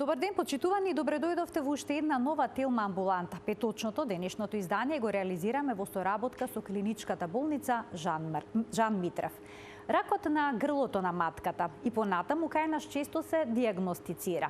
Добар ден, почитувани, добре дојдовте во уште една нова Телма амбуланта. Петочното денешното издание го реализираме во соработка со клиничката болница Жан Митрев. Ракот на грлото на матката и понатаму кај нас често се диагностицира.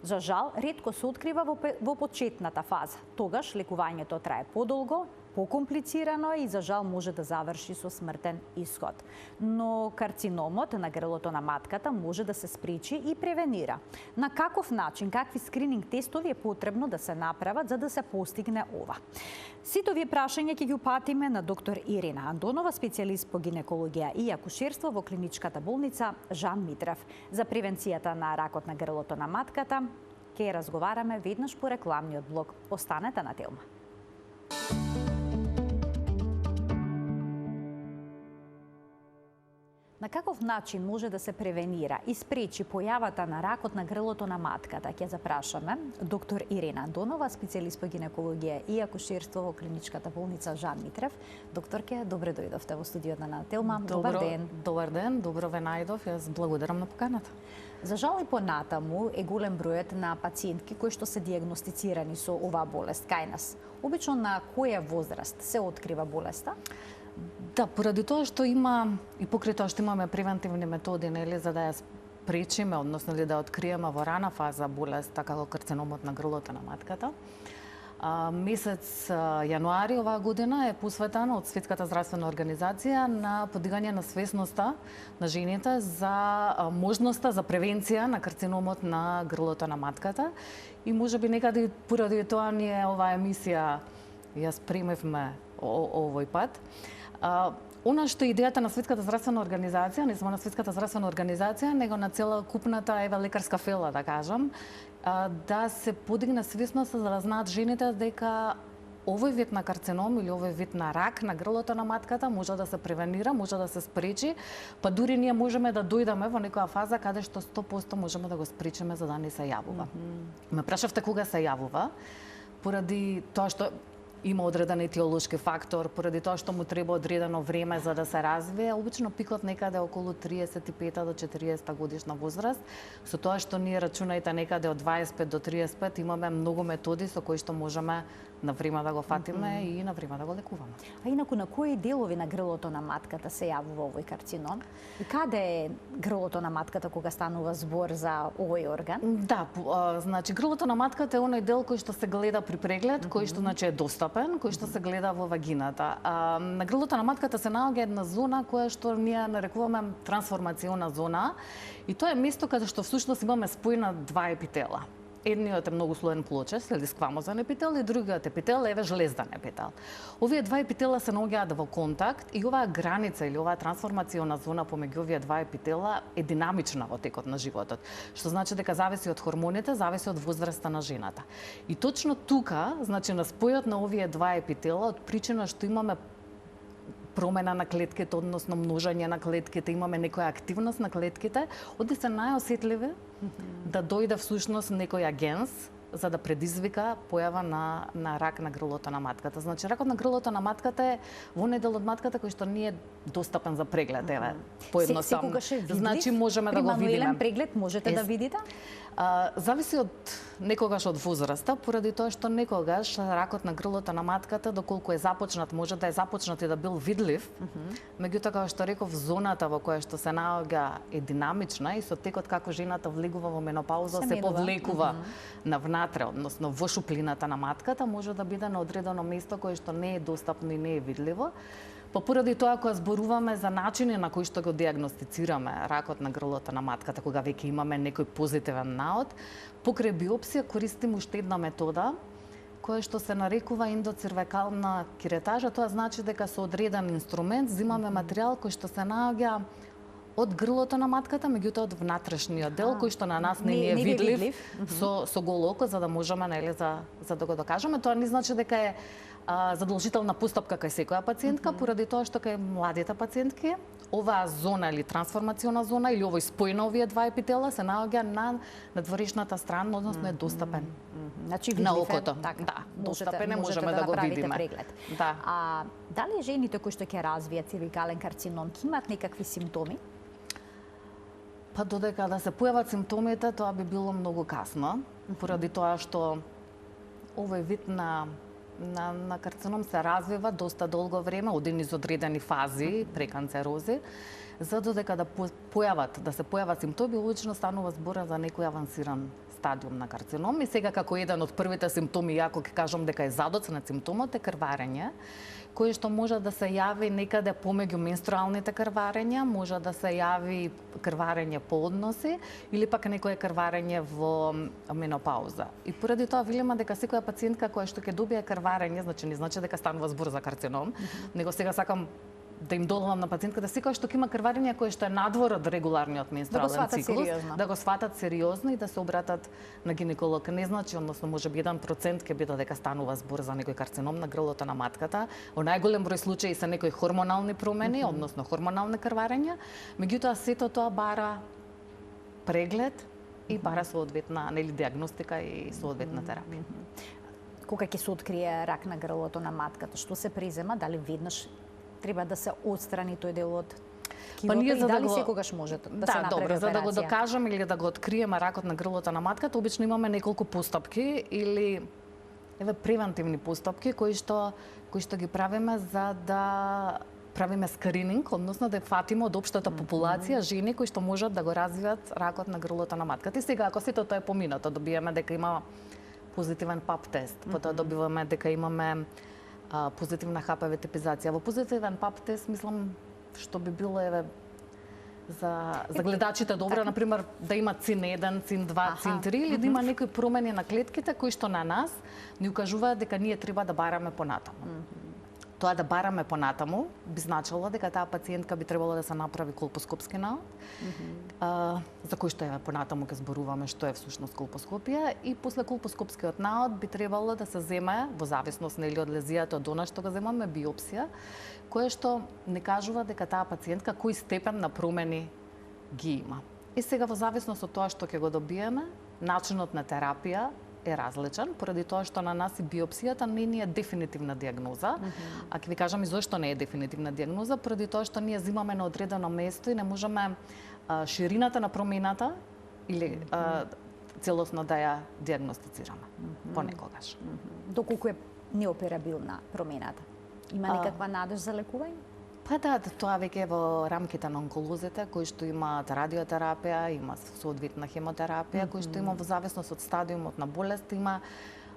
За жал, ретко се открива во почетната фаза. Тогаш лекувањето трае подолго, покомплицирано и за жал може да заврши со смртен исход. Но карциномот на грлото на матката може да се спречи и превенира. На каков начин, какви скрининг тестови е потребно да се направат за да се постигне ова? Сите овие прашања ќе ги упатиме на доктор Ирина Андонова, специјалист по гинекологија и акушерство во клиничката болница Жан Митрев. За превенцијата на ракот на грлото на матката ќе разговараме веднаш по рекламниот блок. Останете на Телма. На каков начин може да се превенира и спречи појавата на ракот на грлото на матката? Ќе запрашаме доктор Ирина Андонова, специјалист по гинекологија и акушерство во клиничката болница Жан Митрев. Докторке, добре дојдовте во студиото на Телма. Добар ден. Добар ден, добро ве најдов. Јас благодарам на поканата. За жал и понатаму е голем бројот на пациентки кои што се диагностицирани со оваа болест кај нас. Обично на која возраст се открива болеста? Да, поради тоа што има и покрај тоа што имаме превентивни методи, нели, за да ја спречиме, односно да откриеме во рана фаза болеста како карциномот на грлото на матката. Месец јануари оваа година е посветен од Светската здравствена организација на подигање на свесноста на жените за можноста за превенција на карциномот на грлото на матката. И можеби некаде поради тоа ние оваа емисија ја спремивме овој пат. Она што е идејата на Светската здравствена организација, не само на Светската здравствена организација, него на целокупната лекарска фела, да кажам, да се подигне свесноста за да знаат жените дека овој вид на карцином или овој вид на рак на грлото на матката може да се превенира, може да се спречи, па дури ние можеме да дојдеме во некоја фаза каде што 100% можеме да го спречиме за да не се јавува. Ме прашавте кога се јавува, поради тоа што има одреден етиолошки фактор, поради тоа што му треба одредено време за да се развие, обично пикот некаде околу 35 до 40 годишна возраст, со тоа што ние рачунајте некаде од 25 до 35 имаме многу методи со кои што можеме на време да го фатиме и на време да го лекуваме. А инаку на кои делови на грлото на матката се јавува овој карцином? И каде е грлото на матката кога станува збор за овој орган? Да, значи грлото на матката е оној дел кој што се гледа при преглед, кој што значи е достапен, кој што се гледа во вагината. На грлото на матката се наоѓа една зона која што ние нарекуваме трансформациона зона и тоа е место каде што всушност имаме спој на два епитела. Едниот е многу слоен плочес или сквамозен епител и другиот епител е жлездан епител. Овие два епитела се наоѓаат во контакт и оваа граница или оваа трансформациона зона помеѓу овие два епитела е динамична во текот на животот, што значи дека зависи од хормоните, зависи од возраста на жената. И точно тука, значи на спојот на овие два епитела, од причина што имаме промена на клетките, односно множење на клетките, имаме некоја активност на клетките, оди се најосетливи да дојде всушност некој агенс за да предизвика појава на рак на грлото на матката. Значи, ракот на грлото на матката е во оној дел од матката кој што не е достапен за преглед, еве, поедноставно. Секогаш е видлив? Значи, можеме да го видиме. При мануелен преглед можете да видите? Зависи од некогаш од возраста, поради тоа што некогаш ракот на грлото на матката, доколку е започнат, може да е започнат и да бил видлив, меѓутоа, како што реков, зоната во која што се наоѓа е динамична и со текот како жената влегува во менопауза, се повлекува навнатре, односно во шуплината на матката, може да биде на одредено место кое што не е достапно и не е видливо. Па поради тоа, кога зборуваме за начини на кои што го диагностицираме ракот на грлото на матката, кога веќе имаме некој позитивен наод, покрај биопсија користиме уште една метода, која што се нарекува ендоцервикална киретажа. Тоа значи дека со одреден инструмент земаме материјал кој што се наоѓа од грлото на матката, меѓутоа од внатрешниот дел, кој што на нас не е видлив со гол око, за да можеме, нели, за да го докажеме. Тоа не значи дека е задолжителна постапка кај секоја пациентка, поради тоа што кај младите пациентки оваа зона или трансформациона зона или овој спој на овие два епитела се наоѓа на надворешната страна, односно е достапен. Значи, на окото. Така, да, достапен е, можеме да го видиме. Преглед. Да. Дали жените кои што ќе развијат цервикален карцином ќе имаат некакви симптоми? Па додека да се појават симптомите, тоа би било многу касно, поради тоа што овој вид на карцином се развива доста долго време, од низ одредени фази преканцерози, за додека да се појават симптоми, обично станува збора за некој авансиран стадиум на карцином. И сега како еден од првите симптоми, јако ќе кажам дека е задоцнет симптомот, е крварење, кој што може да се јави некаде помеѓу менструалните крварења, може да се јави крварење по односи или пак некое крварење во менопауза. И поради тоа велиме дека секоја пациентка која што ќе добие крварење, значи не значи дека станува збор за карцином, него сега сакам да им додавам на пациентката секој што има крварење кое што е надвор од регуларниот менструален циклус, да го сватат сериозно и да се обратат на гинеколог. Не значи, односно можеби 1% ќе биде дека станува збор за некој карцином на грлото на матката. Во најголем број случаи се некои хормонални промени, односно хормонални крварења, меѓутоа сето тоа бара преглед и бара соодветна диагностика и соодветна терапија. Кога ќе се открие рак на грлото на матката, што се презема, дали веднаш треба да се отстрани тој дел од килото и дали секогаш може да се направи добро, операција? За да го докажеме или да го откриеме ракот на грлото на матката, обично имаме неколку постапки или превентивни постапки кои што ги правиме за да правиме скрининг, односно да фатиме од општата популација жени кои што можат да го развијат ракот на грлото на матката. И сега ако сето тоа е поминато, добиеме дека има позитивен ПАП тест, потоа добиваме дека имаме позитивна ХПВ типизација. Во позитивен ПАП тест мислам што би било за гледачите добро, например, да има ЦИН-1, ЦИН-2, ЦИН-3 или да има некои промени на клетките кои што на нас ни укажуваат дека ние треба да бараме понатаму. Тоа да бараме понатаму би значило дека таа пациентка би требало да се направи колпоскопски наод, за кој што понатаму ќе зборуваме што е всушност колпоскопија, и после колпоскопскиот наод би требало да се земе, во зависност од лезијата од она што го земаме, биопсија, која што не кажува дека таа пациентка кој степен на промени ги има. И сега во зависност од тоа што ќе го добиеме, начинот на терапија е различен, поради тоа што на нас и биопсијата не ни е дефинитивна диагноза. А ќе ви кажам и зошто не е дефинитивна диагноза, поради тоа што ние земаме на одредено место и не можеме ширината на промената или целосно да ја диагностицираме понекогаш. Доколку е неоперабилна промената? Има некаква надеж за лекување? Па да, тоа веќе е во рамките на онколозите, кои што имаат радиотерапија, има соодветна хемотерапија, кои што има во зависност од стадиумот на болест, има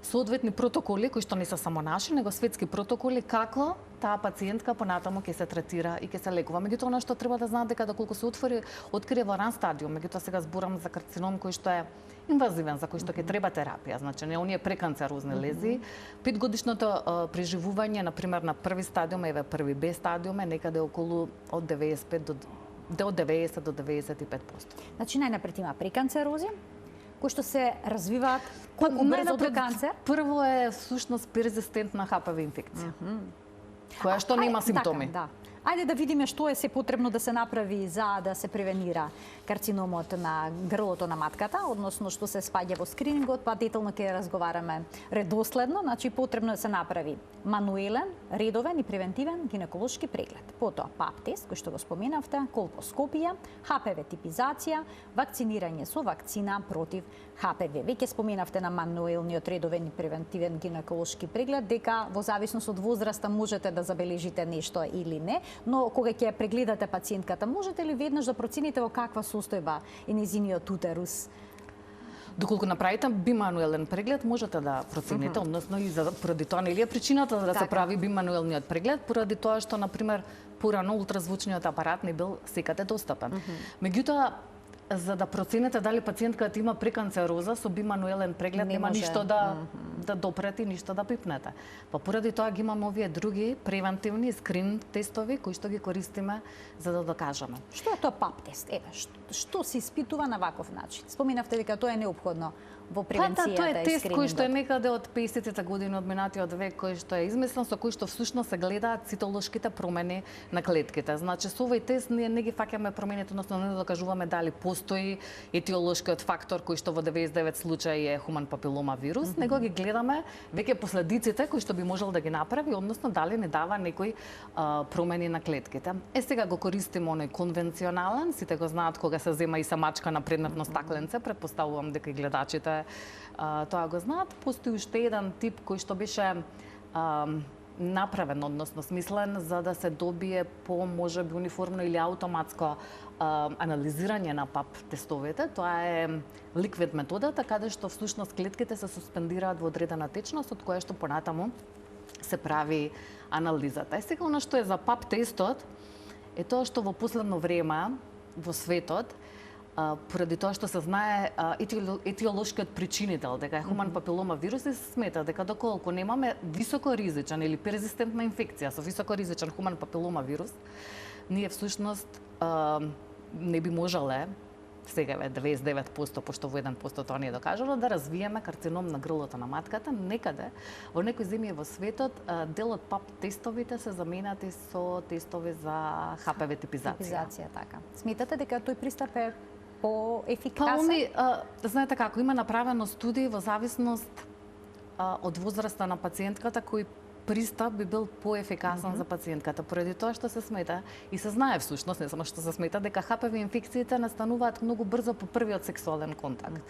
соодветни протоколи кои што не се само наши, него светски протоколи како таа пациентка понатаму ќе се третира и ќе се лекува. Меѓутоа, она што треба да знаат дека доколку се открие во ран стадиум, меѓутоа сега зборам за карцином кој што е инвазивен, за кој што ќе треба терапија, значи не оние преканцерозни лезии. 5-годишното преживување, например, на први стадиум, први Б стадиум е некаде околу од 90 до 95%. Значи најнапред има преканцерози, кои што се развиваат колку брзо до канцер? Прво е всушност перзистентна ХПВ инфекција, која што нема симптоми. Да. Ајде да видиме што е се потребно да се направи за да се превенира карциномот на грлото на матката, односно што се спаѓа во скринингот, па детално ќе разговараме редоследно. Значи потребно да се направи мануелен, редовен и превентивен гинеколошки преглед. Потоа ПАП тест, кој што го споменавте, колпоскопија, ХПВ типизација, вакцинирање со вакцина против ХПВ. Веќе споменавте на мануелниот редовен и превентивен гинеколошки преглед дека во зависност од возраста можете да забележите нешто или не, но кога ќе прегледате пациентката, можете ли веднаш да процените во каква состојба е нејзиниот утерус? Доколку направите бимануелен преглед, можете да процените, односно и поради тоа нели е причината да се прави бимануелниот преглед, поради тоа што например порано ултразвучниот апарат не бил секаде достапен. Меѓутоа, за да процените дали пациентката има преканцероза, со бимануелен преглед нема ништо да допрати, ништо да пипнете. Па поради тоа ги имаме овие други превентивни скрин тестови кои што ги користиме за да докажеме. Што е тоа ПАП тест? Што се испитува на ваков начин? Споменавте дека тоа е неопходно во превенцијата и скринингот. Тоа е тест кој што е некаде од 50-те години од минатиот век, кој што е измислен, со кој што всушност се гледаат цитолошките промени на клетките. Значи со овој тест ние не ги фаќаме промените, односно не докажуваме дали постои етиолошкиот фактор кој што во 99 случаи е хуман папилома вирус, него ги гледаме гледаме веќе последиците кои што би можел да ги направи, односно дали не дава некои промени на клетките. Сега го користиме оној конвенционален, сите го знаат кога се зема и самачка на предметно стакленце, предпоставувам дека и гледачите тоа го знаат. Постои уште еден тип кој што беше направен, односно смислен, за да се добие по можеби униформно или автоматско анализирање на ПАП тестовите. Тоа е ликвид методата, каде што всушност клетките се суспендираат во одредена течност, од која што понатаму се прави анализата. Сега оно што е за ПАП тестот е тоа што во последно време во светот, поради тоа што се знае етиолошкиот причинител, дека е хуман папилома вирус, се смета дека доколку немаме високо ризичен или перзистентна инфекција со високо ризичен хуман папилома вирус, ние всушност не би можеле, сега е 99%, пошто во 1% тоа не е докажано, да развиеме карцином на грлото на матката. Некаде, во некои земји во светот, дел од ПАП тестовите се заменати со тестови за ХПВ типизација. Така. Сметате дека тој пристап е поефикасен? Знаете како, има направено студии во зависност од возраста на пациентката, кој пристап би бил поефикасен за пациентката, поради тоа што се смета и се знае всушност, не само што се смета, дека ХПВ инфекциите настануваат многу брзо по првиот сексуален контакт.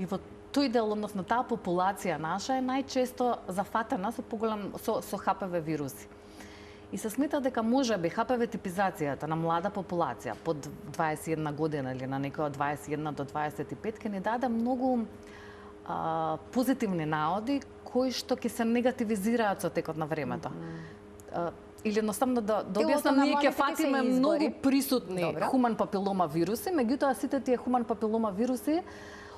И во тој дел, односно таа популација наша е најчесто зафатена со ХПВ вируси. И се смета дека можеби ХПВ типизацијата на млада популација под 21 година или на некоја од 21 до 25 ќе ни даде многу позитивни наоди кои што ќе се негативизираат со текот на времето. Или едноставно да објаснам, ние ќе фатиме многу присутни хуман папилома вируси, меѓутоа сите тие хуман папилома вируси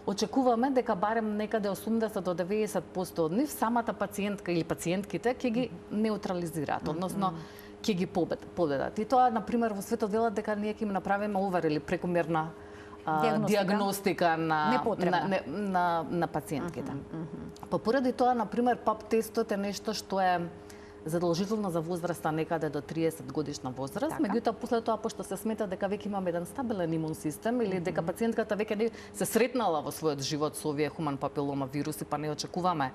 очекуваме дека барем некаде 80 до 90% од нив самата пациентка или пациентките ќе ги неутрализираат, односно ќе ги победат. И тоа, например, во светот велат дека ние ќе им направиме овер или прекомерна диагностика на пациентките. Поради тоа, например, ПАП тестот е нешто што е задолжително за возраста некаде до 30 годишна возраст, меѓутоа после тоа, пошто се смета дека веќе имаме еден стабилен имун систем или дека пациентката веќе не се сретнала во својот живот со овие хуман папилома вируси, па не очекуваме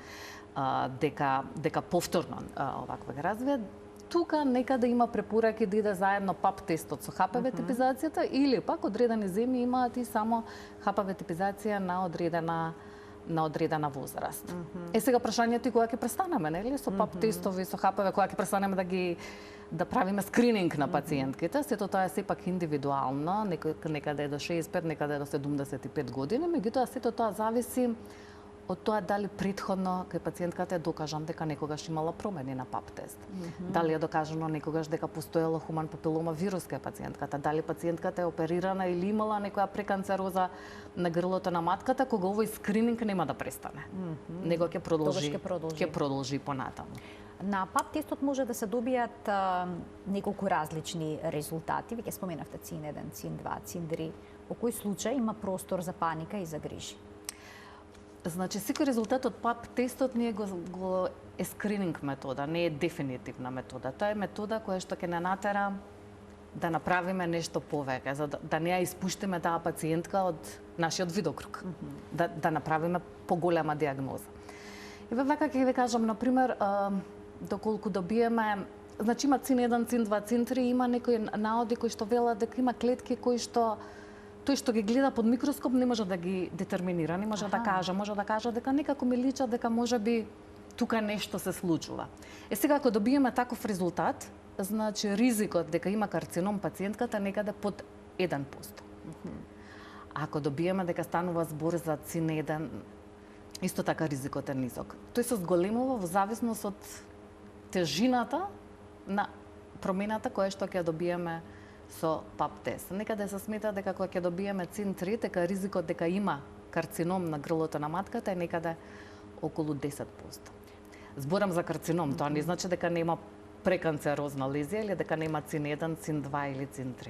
дека повторно оваква ги развие, тука некаде има препораки да иде заедно ПАП тестот со ХПВ типизацијата или пак одредени земји имаат и само ХПВ типизација на одредена возраст. Сега прашањето е кога ќе престанеме, нели, со ПАП тестови, со ХПВ, кога ќе престанеме да правиме скрининг на пациентките. Сето тоа е сепак индивидуално, некаде е до 65, некаде е до 75 години, меѓутоа сето тоа зависи од тоа дали претходно кај пациентката е докажан дека некогаш имала промени на ПАП тест. Дали е докажано некогаш дека постоело хуман папилома вирус кај пациентката, дали пациентката е оперирана или имала некоја преканцероза на грлото на матката, кога овој скрининг нема да престане. Него ќе продолжи понатаму. На ПАП тестот може да се добијат неколку различни резултати. Ви ќе споменавте ЦИН 1, ЦИН 2, ЦИН 3. Во кој случај има простор за паника и за грижи? Значи, секој резултат од ПАП тестот ние го е скрининг метода, не е дефинитивна метода. Тоа е метода која што ќе не натера да направиме нешто повеќе, за да не ја испуштиме таа пациентка од нашиот видокруг, да направиме поголема диагноза. И вака ќе ви кажам, например, доколку добиеме, значи има ЦИН 1, ЦИН 2, ЦИН 3, има некои наоди кои што велат дека има клетки кои што тој што ги гледа под микроскоп не може да ги детерминира, не може да каже, може да каже дека некако ми личат дека можеби тука нешто се случува. Сега ако добиеме таков резултат, значи ризикот дека има карцином пациентката некаде под 1%. Ако добиеме дека станува збор за ЦИН 1, исто така ризикот е низок. Тој се зголемува во зависност од тежината на промената која што ќе добиеме со ПАП тест. Некаде се смета дека кога ќе добиеме ЦИН 3, дека ризикот дека има карцином на грлото на матката е некаде околу 10%. Зборам за карцином, тоа не значи дека нема преканцерозна лезија или дека нема ЦИН 1, ЦИН 2 или ЦИН 3.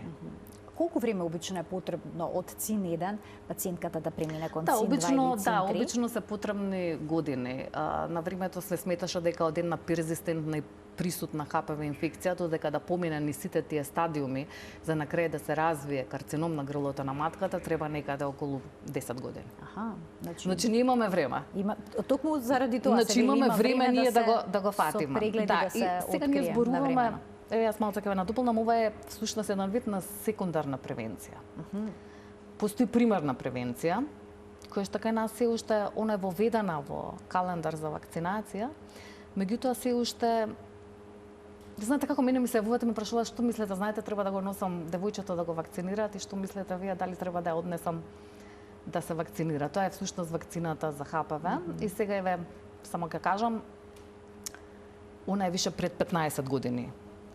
Колку време обично е потребно од ЦИН-1 пациентката да премине кон Да, ЦИН-2 или ЦИН-3? обично се потребни години. На времето се сметаше дека од една перзистентна и присутна ХПВ инфекција, додека да помине ни сите тие стадиуми за на крај да се развие карцином на грлото на матката, треба некаде околу 10 години. Аха, Значи ние имаме време. Токму заради тоа значи имаме време ние да го фатиме. Со прегледи да се сега ние зборуваме, јас малку ќе ве надополнам, ова е всушност еден вид на секундарна превенција. Постои примарна превенција, која што кај нас се уште она е воведена во календар за вакцинација, меѓутоа се уште знаете како мене ми се јавувате ме прашуваат што мислите, знаете треба да го носам девојчето да го вакцинираат и што мислите вие дали треба да ја однесам да се вакцинира. Тоа е всушност вакцината за ХПВ и сега еве само ќе кажам она е више пред 15 години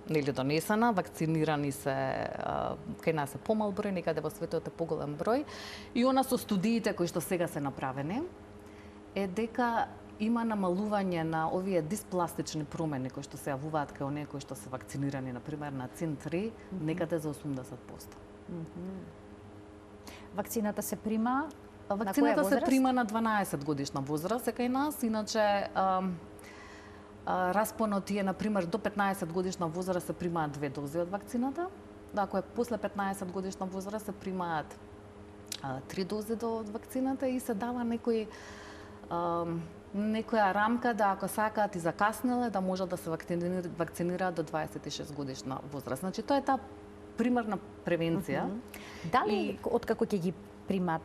нели донесена, вакцинирани се кај нас е помал број, некаде во светот е поголем број и она со студиите кои што сега се направени е дека има намалување на овие диспластични промени кои што се јавуваат кај оние кои што се вакцинирани, например на ЦИН-3, некаде за 80%. Вакцината се прима Вакцината се прима на 12 годишна возраст кај нас, иначе распонот е, например, до 15 годишна возраст се примаат 2 дози од вакцината, ако е после 15 годишна возраст се примаат 3 дози од вакцината и се дава некоја рамка да ако сакаат и закаснеле да можат да се вакцинираат до 26 годишна возраст. Значи тоа е таа примарна превенција. Дали откако ќе ги примаат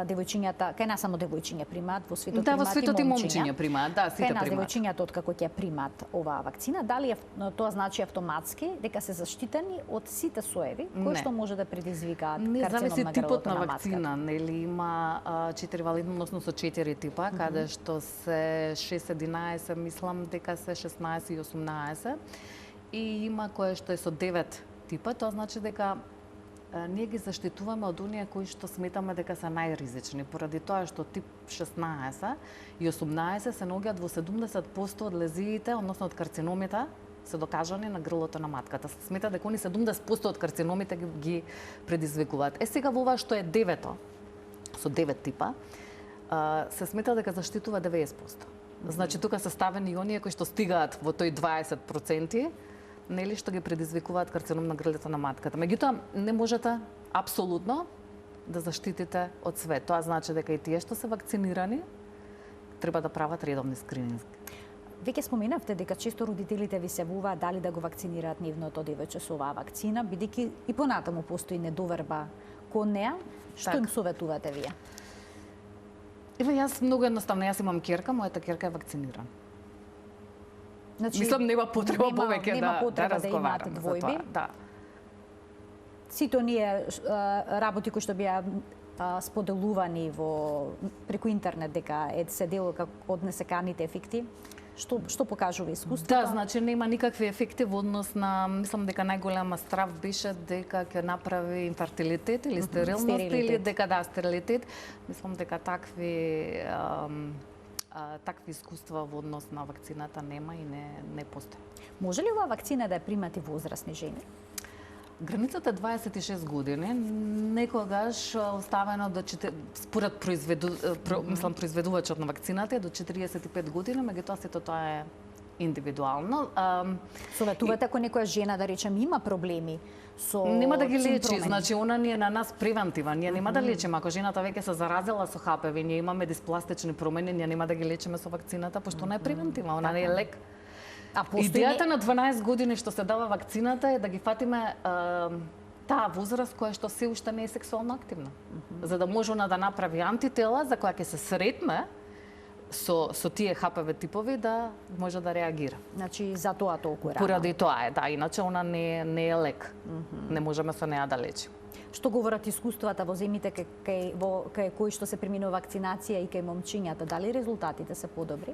девојчињата, кај нас само девојчиња примаат, во светот да, во светот и момчиња примаат, да, сите примаат. Кај нас девојчињата откако ќе примаат оваа вакцина, дали тоа значи автоматски дека се заштитени од сите соеви кои што може да предизвикаат карцином на грлото на матката? Не, зависи типот на вакцина, нели има 4 валидносно со 4 типа, каде што се 6-11, мислам дека се 16 и 18 и има кое што е со 9 типа, тоа значи дека ние ги заштитуваме од оние кои што сметаме дека се најризични, поради тоа што тип 16 и 18 се наоѓаат во 70% од лезиите, односно од карциномите, се докажани на грлото на матката. Се смета дека они 70% од карциномите ги предизвикуваат. Сега во ова што е 9-то, со 9 типа, се смета дека заштитува 90%. Значи тука се ставени и оние кои што стигаат во тој 20%, нели што ги предизвикуваат карцином на грлото на матката. Меѓутоа не можете апсолутно да заштитите од све. Тоа значи дека и тие што се вакцинирани треба да прават редовни скрининги. Веќе споменавте дека често родителите ви се јавуваат дали да го вакцинираат нивното девојче со оваа вакцина, бидејќи и понатаму постои недоверба кон неа. Што им советувате вие? Еве јас многу едноставно, јас имам ќерка, мојата ќерка е вакцинирана. Значи, мислам нема потреба повеќе да разговараме имаат двојби. Да. Сите оние работи кои што беа споделувани преку интернет дека се дел од несаканите ефекти, што покажува искуството? Да, значи нема никакви ефекти во однос на, мислам дека најголема страв беше дека ќе направи инфертилитет или стерилност или дека стерилитет. Мислам дека такви искуства во однос на вакцината нема и не постои. Може ли оваа вакцина да ја примат и возрастни жени? Границата е 26 години, некогаш оставено според произведувачот на вакцината е до 45 години, меѓутоа сето тоа е индивидуално. Советувате ако некоја жена, да речем, има проблеми со нема да ги лечи, значи она ни е на нас превентива, ние нема да лечиме. Ако жената веќе се заразила со ХПВ, ние имаме диспластични промени, ние нема да ги лечиме со вакцината, пошто она е превентива, она не е лек. Идејата на 12 години што се дава вакцината е да ги фатиме таа возраст која што се уште не е сексуално активна. За да може она да направи антитела за која ќе се сретне со тие ХПВ типови да може да реагира. Значи за тоа толку рано. Поради тоа е, да, иначе она не е лек. Не можеме со неа да лечиме. Што говорат искуствата во земјите кај кои што се преминува вакцинација и кај момчињата, дали резултатите се подобри?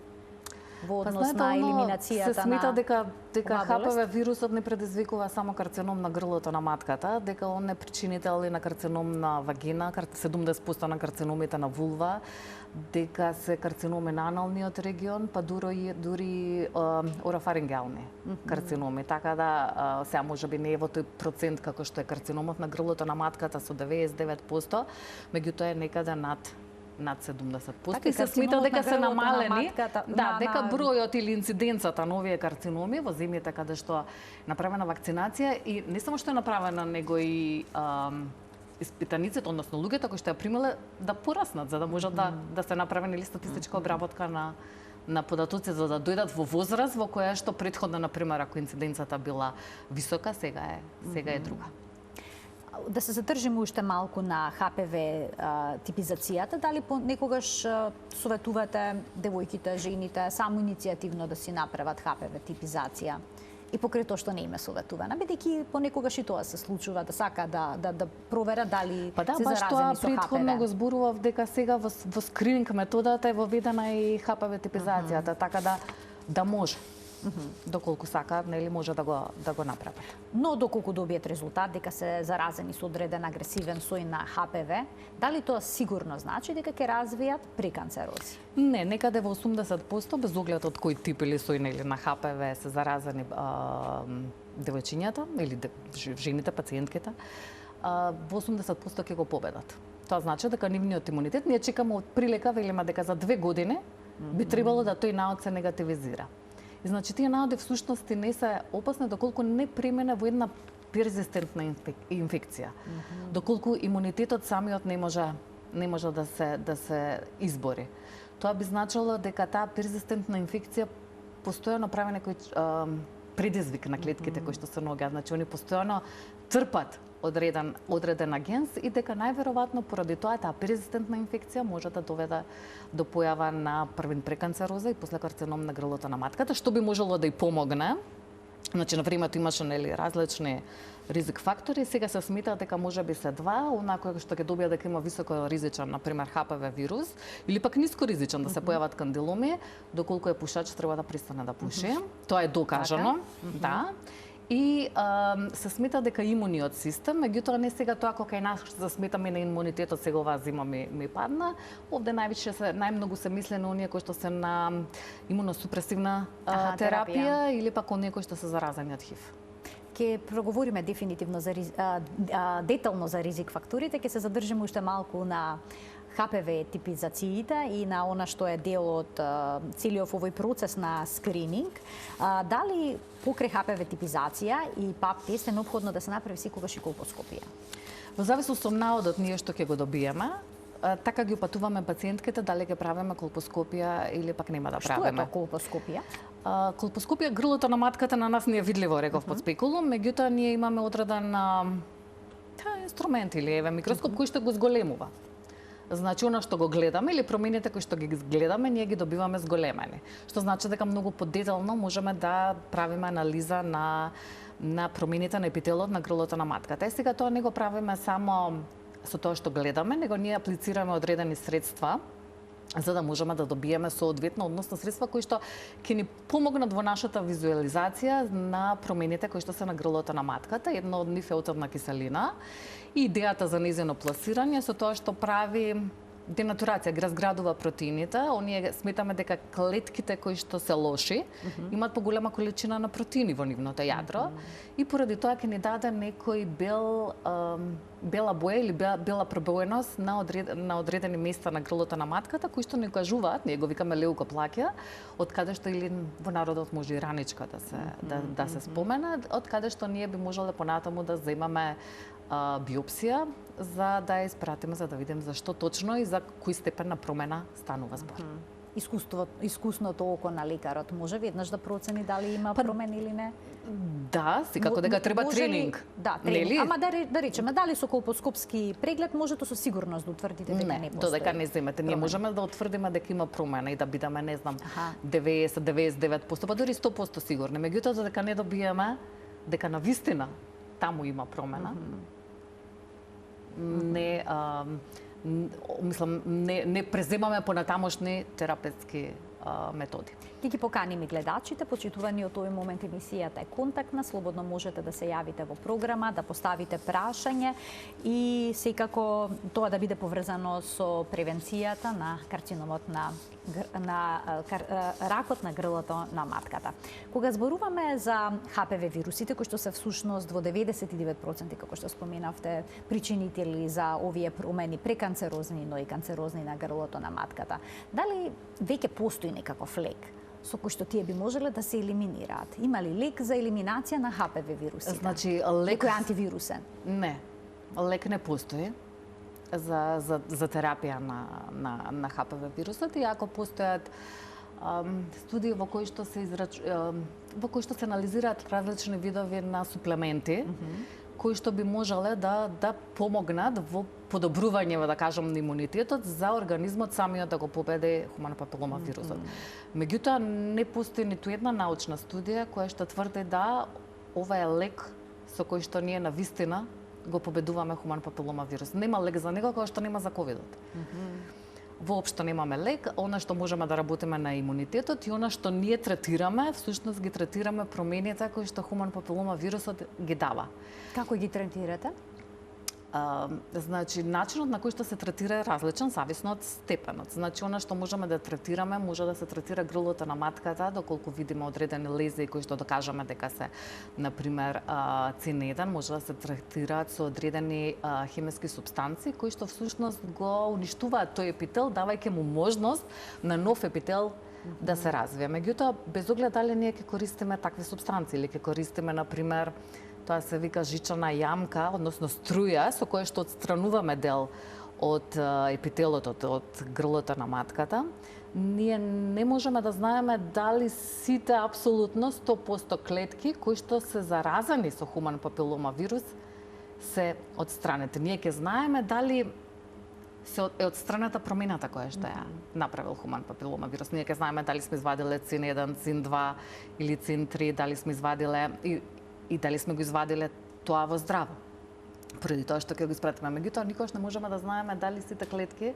во однос на елиминацијата се смета дека оваа болест? ХПВ вирусот не предизвикува само карцином на грлото на матката, дека он е причинител и на карцином на вагина, 70% на карциномите на вулва, дека се карциноми на аналниот регион, па дури орофарингеални карциноми. Така да сега можеби не е во тој процент како што е карциномот на грлото на матката со 99%, меѓутоа е некаде над 70%. Така, и се смета дека се намалени, дека на бројот или инциденцата на овие карциноми во земјите каде што е направена вакцинација и не само што е направена, него и испитаниците, односно луѓето кои што ја примиле да пораснат, за да можат да се направи нели статистичка обработка на податоци за да дојдат во возраст во која што претходно, например, ако инциденцата била висока, сега е друга. Да се задржиме уште малку на ХПВ типизацијата, дали некогаш советувате девојките, жените само иницијативно да си направат ХПВ типизација? И покрај тоа што не име советувана, бидејќи понекогаш и тоа се случува, да сака да проверат дали се заразени со ХПВ. Баш тоа претходно го зборував дека сега во скрининг методата е воведена и ХПВ типизацијата, така да може. Доколку сакаат, нели може да го направат. Но доколку добиет резултат дека се заразени со одреден агресивен сој на ХПВ, дали тоа сигурно значи дека ќе развијат преканцерози? Не, некаде во 80% без оглед од кој тип или сој нели на ХПВ се заразени девојчињата или жените, пациентките, во 80% ќе го победат. Тоа значи дека нивниот имунитет, ние чекаме од прилика, велиме дека за 2 години би требало да тој наод се негативизира. И значи тие наоди всушност не се опасни доколку не премине во една перзистентна инфекција. Доколку имунитетот самиот не може да се избори. Тоа би значило дека таа перзистентна инфекција постојано прави некој предизвик на клетките кои што се наоѓаат, значи они постојано трпат одреден агенс и дека најверојатно поради тоа таа перзистентна инфекција може да доведе до појава на првен преканцероза и после карцином на грлото на матката, што би можело да и помогне. Значи на времето имаше нели различни ризик фактори, сега се смета дека можеби се два, онако што ќе добија дека има високо ризичен, на пример ХПВ вирус, или пак ниско ризичен да се појават кандиломи, доколку е пушач треба да престане да пуши. Тоа е докажано, да. И се смета дека имуниот систем, меѓутоа не сега тоа кога кај нас што сметаме на имунитетот сега оваа зима ми падна, овде најмногу се мисли на оние кои што се на имуносупресивна терапија или пак оние кои што се заразени од ХИВ. Ќе проговориме дефинитивно детално за ризик факторите, ќе се задржиме уште малку на ХПВ типизациите и на она што е дел од целиот овој процес на скрининг. Дали покрај ХПВ типизација и ПАП тест е неопходно да се направи секогаш и колпоскопија? Во зависност од наодот ние што ќе го добиеме, така ги упатуваме пациентките дали ќе правиме колпоскопија или пак нема да правиме. Што е тоа колпоскопија? Колпоскопија, грлото на матката на нас не е видливо, реков под спекулум, меѓутоа ние имаме одреден инструмент или микроскоп кој што го зголемува. Значи, она што го гледаме или промените кои што ги гледаме, ние ги добиваме зголемени. Што значи дека многу подетално можеме да правиме анализа на промените на епителот на грлото на матката. Сега тоа не го правиме само со тоа што гледаме, него ние аплицираме одредени средства за да можеме да добиеме соодветно, односно средства кои што ќе ни помогнат во нашата визуализација на промените кои што се на грлото на матката. Едно од нив е оцетна киселина и идејата за нејзино пласирање со тоа што прави денатурација, ги разградува протеините. Оние сметаме дека клетките кои што се лоши имаат поголема количина на протеини во нивното јадро и поради тоа ќе ни даде некој бела боја или бела пробоеност на одредени места на грлото на матката кои што ни кажуваат, ние го викаме леукоплакија, од каде што или во народот може и раничка да се спомене, од каде што ние би можеле понатаму да земаме биопсија за да ја испратиме, за да видиме зашто точно и за кој степен на промена станува збор. Искусното око на лекарот може веднаш да процени дали има промени или не? Да, секако дека треба тренинг. Да, тренинг. Ама да речеме, дали со колпоскопски преглед можете со сигурност да утврдите дека не постои? Додека не земете. Ние можеме да утврдиме дека има промена и да бидеме, не знам, 90-99%, па дури 100% сигурни. Меѓутоа, додека не добиеме дека навистина таму има промена, не преземаме понатамошни терапевтски методи. Ќе ги поканиме гледачите, почитувани од овој момент емисијата е контактна, слободно можете да се јавите во програма, да поставите прашање и секако тоа да биде поврзано со превенцијата на карциномот на ракот на грлото на матката. Кога зборуваме за ХПВ вирусите, кои што се всушност во 99% како што споменавте причинители за овие промени преканцерозни, но и канцерозни на грлото на матката, дали веќе постои некаков лек со кој што тие би можеле да се елиминираат? Има ли лек за елиминација на ХПВ вирусите? Значи, лек... Некој антивирусен? Не, лек не постои за терапија на ХПВ вирусот, иако постојат студии во кои што се анализираат различни видови на суплементи, кои што би можеле да помогнат во подобрување, да кажам, на имунитетот за организмот самиот да го победи хуман папилома вирусот. Меѓутоа, не постои ниту една научна студија која што тврди да ова е лек со кој што ние на вистина го победуваме хуман папилома вирус. Нема лек за него кој што нема за ковидот. Воопшто немаме лек, она што можеме да работиме на имунитетот и она што ние третираме, всушност ги третираме промените кои што хуман папилома вирусот ги дава. Како ги третирате? Значи, начинот на кој што се третира е различен, зависно од степенот. Значи, она што можеме да третираме, може да се третира грлото на матката, доколку видиме одредени лезии кои што докажаме дека се, например, цин-1, може да се третираат со одредени хемиски супстанции кои што всушност го уништуваат тој епител, давајќи му можност на нов епител да се развие. Меѓутоа, без оглед дали ние ќе користиме такви супстанции или ќе користиме, например, тоа се вика жичана јамка, односно струја, со која што отстрануваме дел од епителот, од грлото на матката, ние не можеме да знаеме дали сите апсолутно 100% клетки кои што се заразени со хуман папилома вирус се отстранети. Ние ќе знаеме дали се е отстранета промената која што ја направил хуман папилома вирус. Ние ќе знаеме дали сме извадиле цин-1, цин-2 или цин-3, дали сме извадиле и дали сме го извадиле тоа во здраво. Преди тоа што ќе го испратиме. Меѓутоа, никогаш не можеме да знаеме дали сите клетки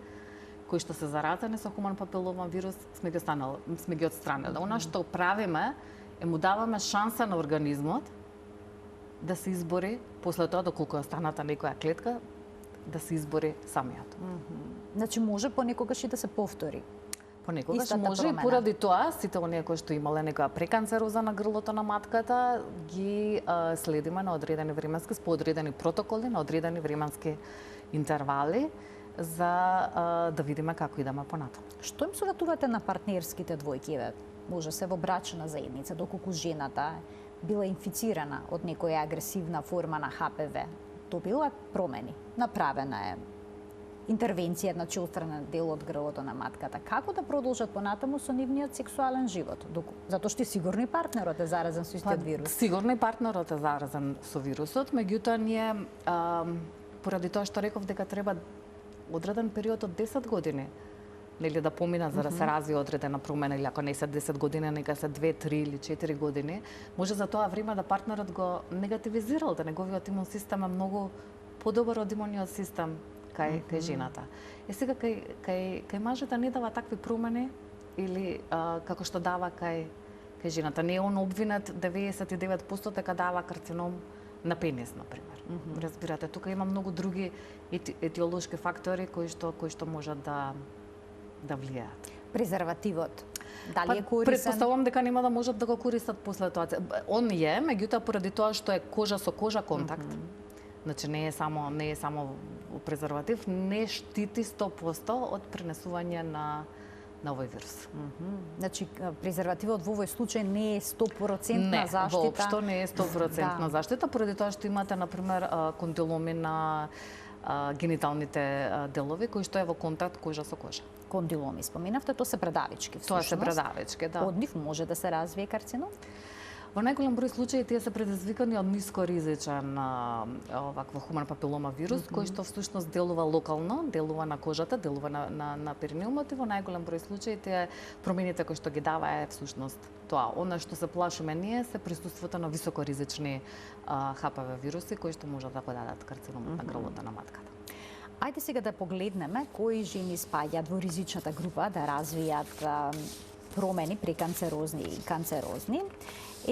кои што се заразени со хуман папилома вирус сме ги отстранили. Она што правиме е му даваме шанса на организмот да се избори после тоа доколку е останата некоја клетка да се избори самиот. Значи може понекогаш и да се повтори. Понекогаш може и поради тоа сите оние кои што имале некоја преканцероза на грлото на матката ги следиме на одредени временски, по одредени протоколи, на одредени временски интервали за да видиме како идеме понатаму. Што им советувате на партнерските двојки? Може се во брачна заедница, доколку жената била инфицирана од некоја агресивна форма на ХПВ, добила промени, направена е интервенција, значи отстранен дел од грлото на матката. Како да продолжат понатаму со нивниот сексуален живот? Затоа што сигурно и партнерот е заразен со истиот вирус. Сигурно и партнерот е заразен со вирусот, меѓутоа ние поради тоа што реков дека треба одреден период од 10 години нели да помина за да се развие одредена промена, или ако не се 10 години, нека се 2, 3 или 4 години, може за тоа време да партнерот го негативизирал, да неговиот имун систем е многу подобар од имуниот систем кај жената. Е сега кај мажите не дава такви промени или како што дава кај жената. Не е он обвинет 99% дека дава карцином на пенис, например. Разбирате, тука има многу други етиолошки фактори кои што можат да влијаат. Презервативот, дали е корисен? Претпоставувам дека нема да можат да го користат после тоа. Он е, меѓутоа поради тоа што е кожа со кожа контакт, значи не е само презерватив, не штити 100% од пренесување на овој вирус. Значи презервативот во овој случај не е 100% заштита. Не, воопшто не е 100% заштита, поради тоа што имате например кондиломи на гениталните делови кои што е во контакт кожа со кожа. Кондиломи споменавте, тоа се предавички всушност. Тоа се предавички, да. Од нив може да се развие карцином? Во најголем број случаи тие се предизвикани од нискоризичен овакво хуман папилома вирус, кој што всушност делува локално, делува на кожата, делува на перинеумот и во најголем број случаи тие промените кои што ги дава е всушност тоа. Она што се плашиме ние се присуството на високоризични ХПВ вируси кои што можат да го дадат карциномот на грлото на матката. Ајде сега да погледнеме кои жени спаѓаат во ризичната група да развијат промени преканцерозни и канцерозни.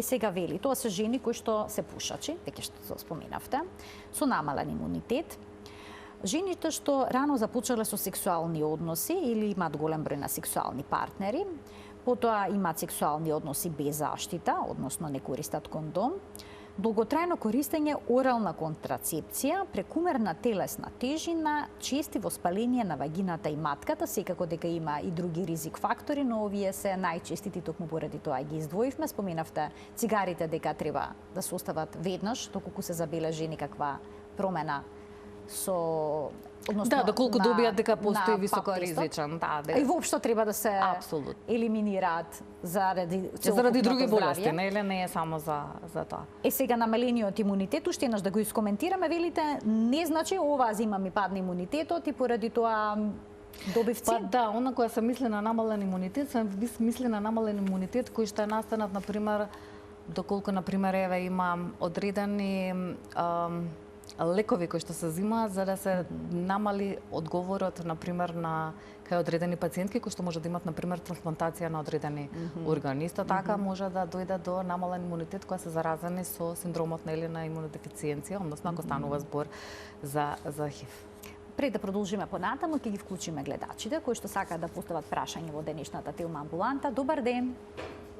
Сега вели, тоа се жени кои што се пушачи, веќе што споменавте, со намален имунитет. Жените што рано започнале со сексуални односи или имаат голем број на сексуални партнери, потоа имаат сексуални односи без заштита, односно не користат кондом, долготрајно користење орална контрацепција, прекумерна телесна тежина, чести воспаление на вагината и матката, секако дека има и други ризик фактори, но овие се најчестити, токму поради тоа ги издвоивме. Споменавте цигарите дека треба да се остават веднаш, доколку се забележи некаква промена со односно доколку добијат дека постои високо ризичен, и воопшто треба да се елиминираат заради други болести, не е само за тоа. Сега намалениот имунитет, уште еднаш да го искоментираме, велите, не значи ова зима ми падне имунитетот и поради тоа добив цен? Она која се мисли на намален имунитет, се мисли на намален имунитет кој што е настанат, например, доколку, например, има одредени лекови кои што се взимаат за да се намали одговорот, например, на кај одредени пациентки кои што може да имат, например, трансплантација на одредени органи. Исто така може да дојде до намален имунитет кои се заразени со синдромот на имунодефициенција, односно ако станува збор за ХИВ. Пред да продолжиме понатаму, ќе ги вклучиме гледачите кои што сакаат да постават прашање во денешната Телма амбуланта. Добар ден.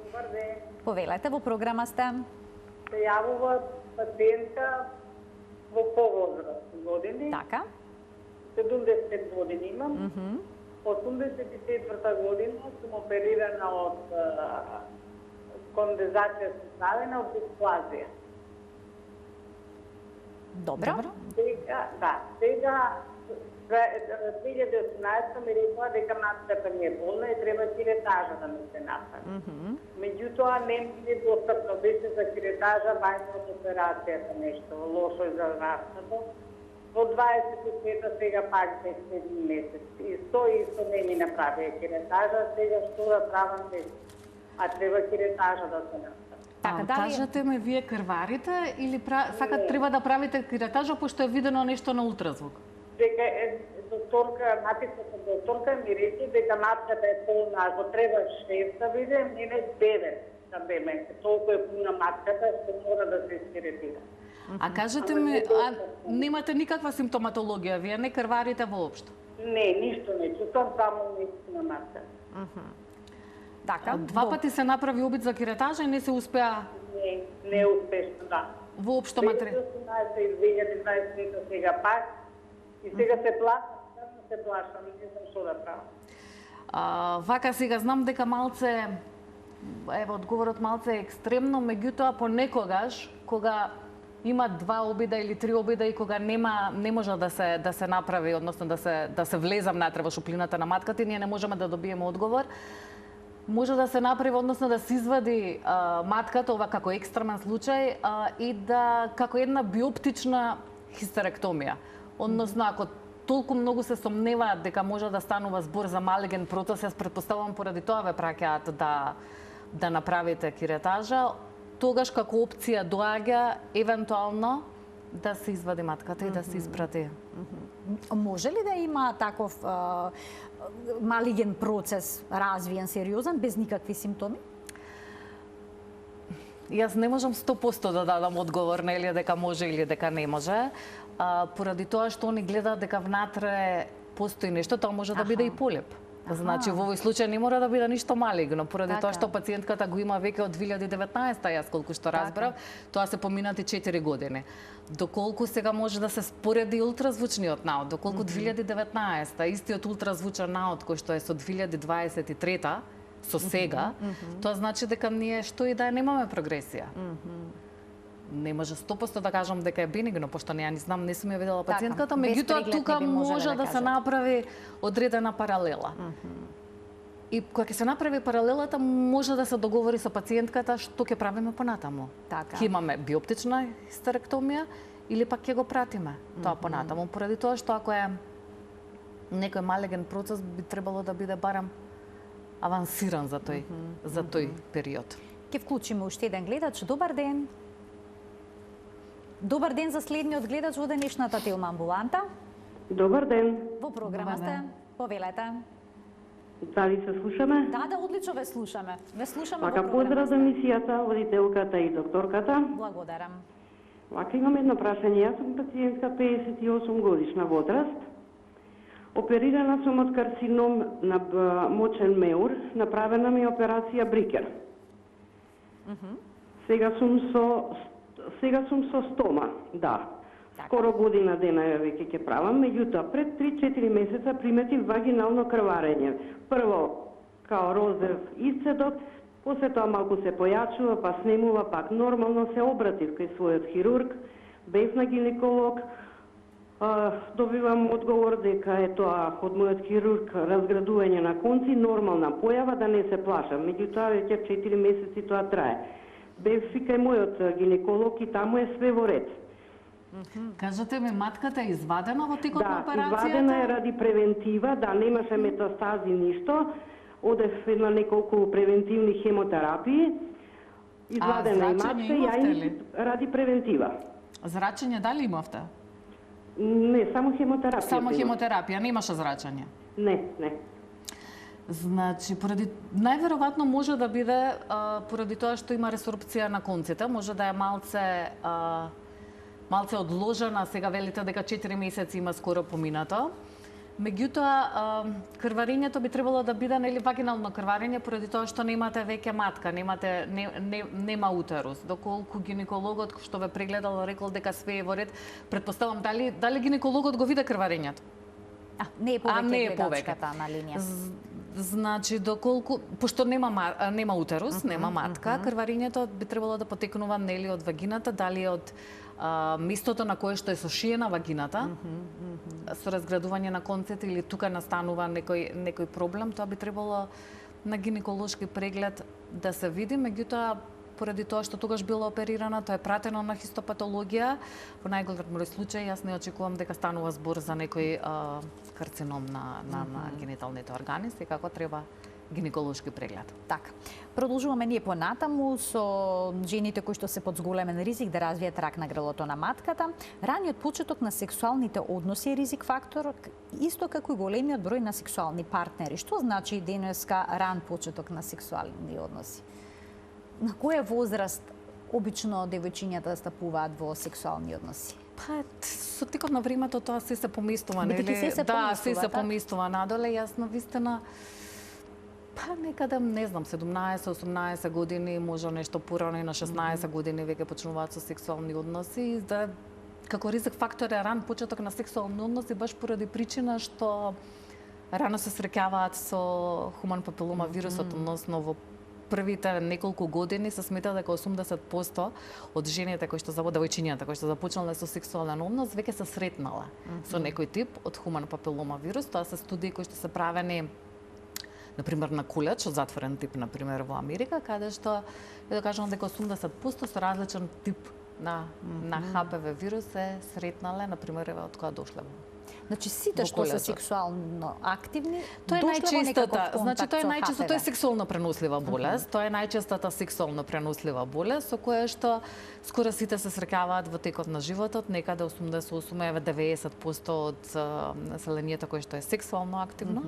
Добар ден. Повелете, во програма сте. Се јавува пациентка во повозрастни години. Така. 70 години имам. 84-та година сум оперирана од кондензација составена од дисплазија. Добро. Сега 2018 ми рекла дека матката ми е болна и треба киретажа да ми се направи. Меѓутоа не ми е достапно, беше за киретажа вајно од операцијата нешто лошо и зараснато. Во 25-та сега пак беше един месец. Исто не ми направи киретажа, сега што да правам без, а треба киретажа да се направи. Кажете ми, вие крварите или сакат треба да правите киретажа пошто е видено нешто на ултразвук? Дека матичната докторка ми рече дека матката е полна, ако треба 6 да биде, мене 9 да биде. Толку е пуна матката што мора да се изкиретира. А кажете ми, немате никаква симптоматологија, вие не крварите воопшто? Не, ништо не, чувствам само на матка. Така. Два пати се направи обид за киретажа и не се успеа? Не успешно, да. Воопшто матери? 2020 сега пак. И сега се плашам, не знам што да правам. Вака сега знам дека малце, одговорот малце е екстремно, меѓутоа понекогаш кога има 2 обида или 3 обида и кога не може да се направи, односно да се влезам внатре во шуплината на матката и ние не можеме да добиеме одговор, може да се направи, односно да се извади матката, ова како екстремен случај, и да како една биоптична хистеректомија. Односно, ако толку многу се сомневаат дека може да станува збор за малиген процес, јас претпоставувам поради тоа ве праќаат да направите киретажа, тогаш како опција доаѓа евентуално да се извади матката и да се испрати. Може ли да има таков малиген процес развиен сериозен без никакви симптоми? Јас не можам 100% да дадам одговор нели дека може или дека не може. Поради тоа што они гледаат дека внатре постои нешто, тоа може да биде и полип. Значи во овој случај не мора да биде ништо малигно, поради тоа што пациентката го има веќе од 2019, јас колку што разбрав, тоа се поминати 4 години. Доколку сега може да се спореди ултразвучниот наод, доколку 2019 истиот ултразвучен наод кој што е со 2023 со сега, тоа значи дека ние што и да немаме прогресија. Не може 100% да кажам дека е бенигно, пошто не знам, не сум ја видела пациентката, меѓутоа тука може да се направи одредена паралела. И кога ќе се направи паралелата, може да се договори со пациентката што ќе правиме понатаму. Ќе имаме биоптична хистеректомија или пак ќе го пратиме тоа понатаму, поради тоа што ако е некој малиген процес би требало да биде барем авансиран за тој период. Ќе вклучиме уште еден гледач. Добар ден. Добар ден за следниот гледач во денешната Телма амбуланта. Добар ден. Во програма сте. Повелете. Дали се слушаме? Да, одлично ве слушаме. Ве слушаме Вака, во поздрав за програмата. емисијата, водителката и докторката. Благодарам. Вака, имам едно прашање. Јас сум пациентка 58 годишна возраст. Оперирана сум од карцином на мочен меур, направена ми е операција Брикер. Сега сум со стома, да. Скоро година дена веќе ќе правам, меѓутоа пред 3-4 месеца приметив вагинално крварење. Прво као розев исцедок, после тоа малку се појачува, па снемува, пак нормално се обратив кај својот хирург, без на гинеколог. Добивам одговор дека е тоа од мојот хирург разградување на конци, нормална појава, да не се плашам. Меѓутоа веќе 4 месеци тоа трае. Бев и кај мојот гинеколог и таму е све во ред. Кажете ми, матката е извадена во текот на Да, операцијата? извадена е ради превентива, да, немаше метастази ништо. Одев на неколку превентивни хемотерапии. Извадена е зрачење матка, имавте ли? ради превентива. Зрачење дали имавте? Не, само хемотерапија. Само имам. хемотерапија, немаше зрачење. Не. Значи, најверојатно може да биде поради тоа што има ресорбција на конците, може да е малце одложена, сега велите дека 4 месеци има скоро поминато. Меѓутоа, крварењето би требало да биде нели вагинално крварење поради тоа што немате веќе матка, нема утерус. Доколку гинекологот што ве прегледал рекол дека све е во ред, претпоставам дали гинекологот го виде крварењето? Не е повеќе не е гледачката на линија. Значи, доколку, пошто нема утерус, нема матка, крварењето би требало да потекнува нели од вагината, дали од местото на кое што е сошиена вагината, со разградување на конците или тука настанува некој проблем, тоа би требало на гинеколошки преглед да се види, меѓутоа поради тоа што тогаш била оперирана, тоа е пратено на хистопатологија. Во најголем број случаи јас не очекувам дека станува збор за некој карцином на гениталните органи, секако треба гинеколошки преглед. Така. Продолжуваме ние понатаму со жените кои што се под зголемен ризик да развијат рак на грлото на матката. Раниот почеток на сексуалните односи е ризик фактор, исто како и големиот број на сексуални партнери. Што значи денеска ран почеток на сексуални односи? На која возраст обично девојчињата стапуваат во сексуални односи? Па, со текот на времето тоа се поместува, нели? Се се Да, поместува, се поместува надоле. Јас навистина некаде, не знам, 17-18 години, може нешто порано и на 16 години веќе почнуваат со сексуални односи. Да, како ризик фактор е ран почеток на сексуални односи, баш поради причина што рано се среќаваат со хуман папилома вирусот, односно во првите неколку години се смета дека 80% од жените кои што девојчињата кои што започнале со сексуален однос веќе се сретнале со некој тип од хуман папилома вирус. Тоа се студии кои што се правени например на кулеч од затворен тип, например во Америка, каде што да кажам дека 80% со различен тип на HPV вирус се сретнале, например од кога дошле. Значи сите што се сексуално активни, тоа е најчестата, значи тоа е најчесто, тоа е HPV. сексуално пренослива болест, тоа е најчестата сексуално пренослива болест со која што скоро сите се среќаваат во текот на животот, некаде 88-90% од населението кое што е сексуално активно.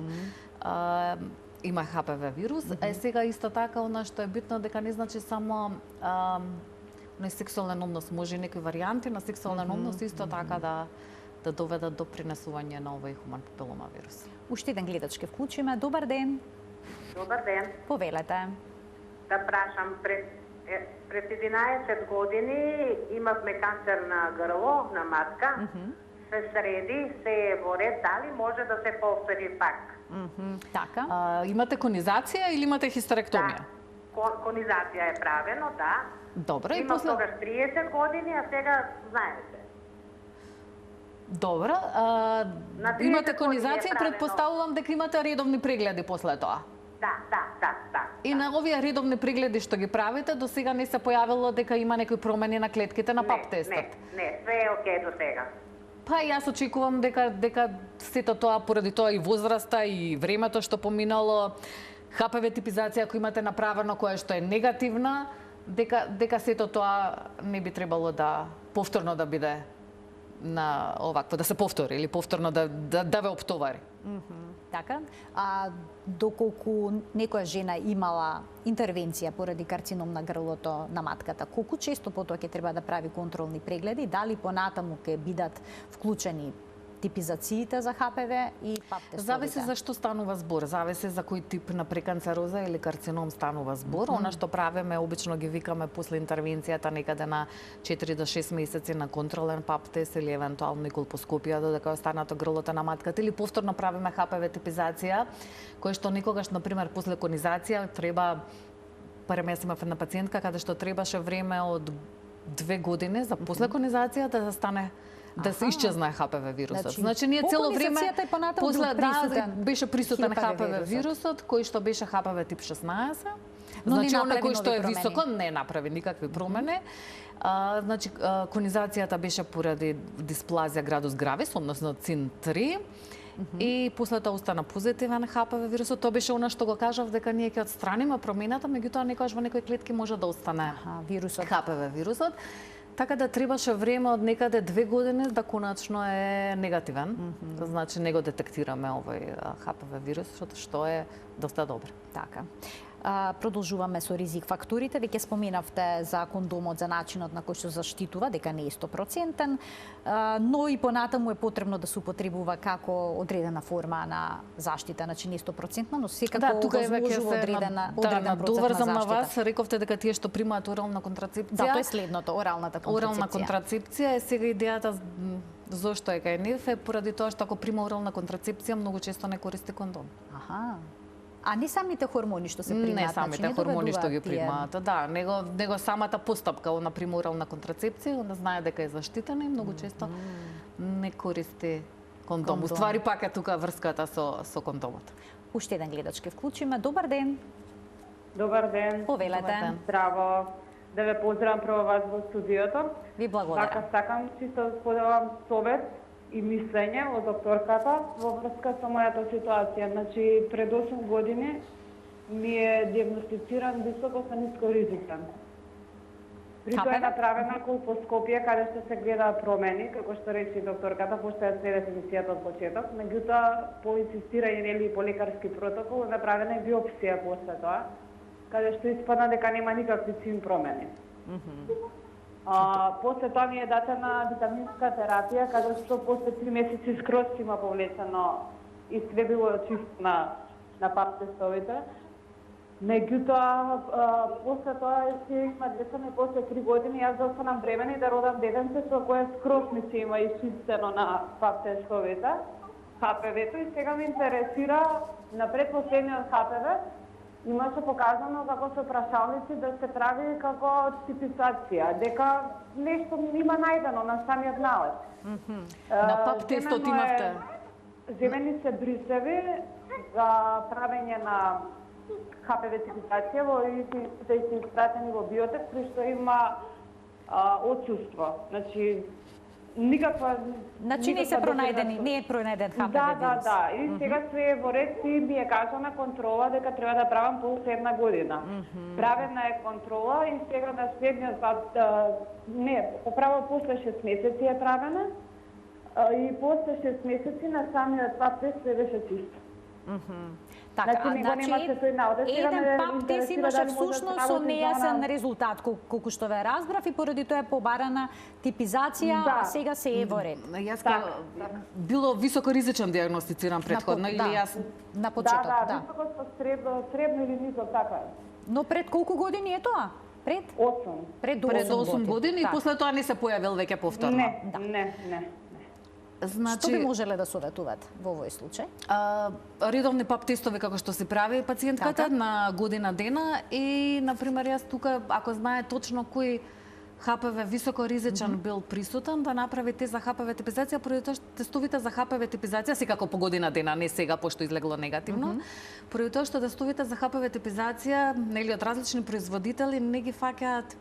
Има HPV вирус, а сега исто така она што е битно дека не значи само сексуален однос, може некои варијанти на сексуален однос исто така да доведат до принесување на овој хуман папилома вирус. Уште еден гледач ке вклучиме. Добар ден. Добар ден. Повелете. Да прашам, пред 11 години имавме канцер на грло, на матка. Се среди, се е во ред, дали може да се повтори пак? Така. Имате конизација или имате хистеректомија? Да, конизација е правено, да. Добро, и Имам после... тогаш 30 години, а сега знаете. Добро, На 30 имате години е конизација и правено. предпоставувам дека имате редовни прегледи после тоа. Да. И на овие редовни прегледи што ги правите, до сега не се појавило дека има некои промени на клетките на пап тестот? Не, све е окей до сега. Па јас очекувам дека сето тоа поради тоа и возраста и времето што поминало, HPV типизација која имате направено која што е негативна, дека сето тоа не би требало да повторно да биде на овакво, да се повтори или повторно да ве оптовари. Така, а доколку некоја жена имала интервенција поради карцином на грлото на матката, колку често потоа ќе треба да прави контролни прегледи, дали понатаму ќе бидат вклучени типизациите за ХПВ и пап тестовите? Зависи за што станува збор, зависи за кој тип на преканцероза или карцином станува збор. Она што правиме, обично ги викаме после интервенцијата некаде на 4 до 6 месеци на контролен пап тест или евентуално и колпоскопија додека е останато грлото на матката, или повторно правиме ХПВ типизација, кој што некогаш, например, после конизација треба, премесиме една пациентка каде што требаше време од 2 години за после конизацијата да стане да се исчезне ХПВ вирусот. Значи ние цело време после беше присутен ХПВ вирусот, кој што беше ХПВ тип 16. Значи оној кој што е високо не направи никакви промени. Значи конизацијата беше поради дисплазија градус гравис, односно ЦИН-3. И после тоа остана позитивен ХПВ вирусот. Тоа беше она што го кажав дека ние ќе отстраниме промената, меѓутоа некогаш во некои клетки може да остане вирусот. ХПВ вирусот. Така да требаше време од некаде 2 години да конечно е негативен. Значи не го детектираме овој ХПВ вирус, што е доста добро. Така. Продолжуваме со ризик факторите. Веќе споменавте за кондомот, за начинот на кој што заштитува, дека не е 100%, но и понатаму е потребно да се употребува како одредена форма на заштита, значи не 100%, но секако возможува одреден процент на доврзам заштита. на вас, рековте дека тие што примаат орална контрацепција. Да, тоа е следното, оралната контрацепција. Орална контрацепција е сега идејата зошто е кај нив е поради тоа што ако прима орална контрацепција многу често не користи кондом. Аха. А не самите хормони што се примаат, не самите значи, хормони што ги примаат, да, него самата постапка на приморална контрацепција, она знае дека е заштитена и многу често не користи кондом. Уствари пак е тука врската со кондомот. Уште еден гледач ке вклучиме. Добар ден. Добар ден. Повелете. Здраво. Да ве поздравам прво вас во студиото. Ви благодарам. Така сакам чисто да споделам совет и мислење од докторката во врска со мојата ситуација. Значи, пред 8 години ми е диагностициран високо со ниско ризичен. При тоа е направена колпоскопија каде што се гледа промени, како што рече докторката, пошто ја следеше емисијата од почеток. Меѓутоа, по инсистирање или по лекарски протокол, е направена и биопсија после тоа, каде што испадна дека нема никакви ЦИН промени. После тоа ми е дадена витаминска терапија, каде што после 3 месеци скроз има повлечено и све било чисто на пап тестовите. Меѓутоа, после тоа си има децата и после 3 години јас да останам бремена и да родам детенце со кое скроз ми се има исчистено на пап тестовите, ХПВ-то, и сега ме интересира на предпоследниот ХПВ имаше показано како со прашалници да се прави како типизација, дека нешто има најдено на самиот налез. На пап тестот имавте? Земени се брисеви за правење на ХПВ типизација во изпитите и се испратени во биотек, при што има отсуство. Значи, никаква... Значи не се пронајдени, не е пронајден ХПВ вирус. Да. И сега се е во ред и ми е кажана контрола дека треба да правам после 1 година. Правена е контрола и сега на следниот пат, поправо после 6 месеци е правена и после 6 месеци на самиот пап тест се беше чисто. Така, значи, еден пап тест имаше всушност со нејасен резултат, колку што ве разбрав, и поради тоа е побарана типизација, а сега се е во ред. Јас било високоризичен диагностициран претходно или јас на почеток, да. Високо со средно или низок, така е. Но пред колку години е тоа? Пред 8. Пред 8 години и после тоа не се појавил веќе повторно. Не. Значи, што би можеле да советуват во овој случај? Редовни пап тестови како што се прави пациентката на година дена и, например, јас тука, ако знае точно кој ХПВ високоризичен бил присутен, да направи тест за ХПВ типизација, поради тоа што тестовите за ХПВ типизација, секако по година дена, не сега, пошто излегло негативно, поради тоа што тестовите за ХПВ типизација, нели од различни производители, не ги фаќаат